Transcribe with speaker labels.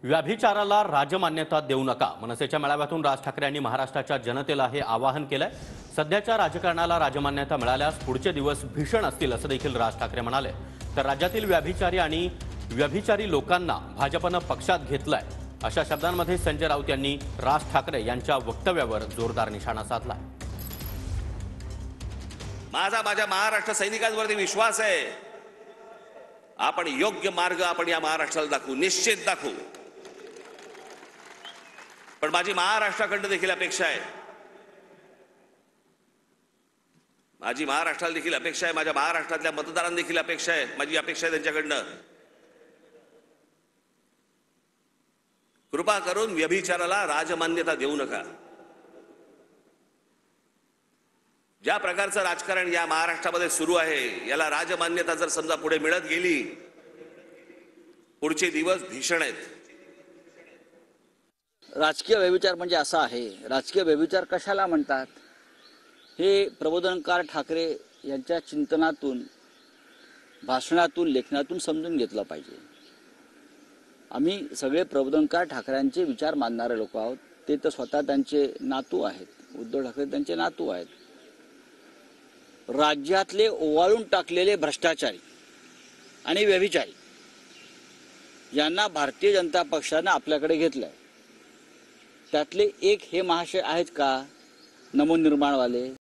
Speaker 1: व्यभिचाराला राजमान्यता देऊ नका. मनसेच्या मेळाव्यातून राज ठाकरे यांनी महाराष्ट्राच्या जनतेला हे आवाहन केलंय. सध्याच्या राजकारणाला राजमान्यता मिळाल्यास पुढचे दिवस भीषण असतील असं देखील राज ठाकरे म्हणाले. तर राज्यातील व्यभिचारी आणि व्यभिचारी लोकांना भाजपनं पक्षात घेतलंय अशा शब्दांमध्ये संजय राऊत यांनी राज ठाकरे यांच्या वक्तव्यावर जोरदार निशाणा साधला.
Speaker 2: माझ्या महाराष्ट्र सैनिकांवरती विश्वास आहे. आपण योग्य मार्ग आपण या महाराष्ट्राला दाखवू, निश्चित दाखवू. पण माझी महाराष्ट्राकडनं देखील अपेक्षा आहे, माझी महाराष्ट्राला देखील अपेक्षा आहे, माझ्या महाराष्ट्रातल्या मतदारांना देखील अपेक्षा आहे, माझी अपेक्षा आहे त्यांच्याकडनं, कृपा करून व्यभिचाराला राजमान्यता देऊ नका. ज्या प्रकारचं राजकारण या महाराष्ट्रामध्ये सुरू आहे याला राजमान्यता जर समजा पुढे मिळत गेली, पुढचे दिवस भीषण आहेत.
Speaker 3: राजकीय व्यभिचार म्हणजे असा आहे. राजकीय व्यभिचार कशाला म्हणतात हे प्रबोधनकार ठाकरे यांच्या चिंतनातून, भाषणातून, लेखनातून समजून घेतलं पाहिजे. आम्ही सगळे प्रबोधनकार ठाकरेंचे विचार मानणारे लोक आहोत. ते तर स्वतः त्यांचे नातू आहेत, उद्धव ठाकरे त्यांचे नातू आहेत. राज्यातले ओवाळून टाकलेले भ्रष्टाचारी आणि व्यभिचारी यांना भारतीय जनता पक्षाने आपल्याकडे घेतलंय. त्यातले एक हे महाशय आहेत का नवनिर्माणवाले,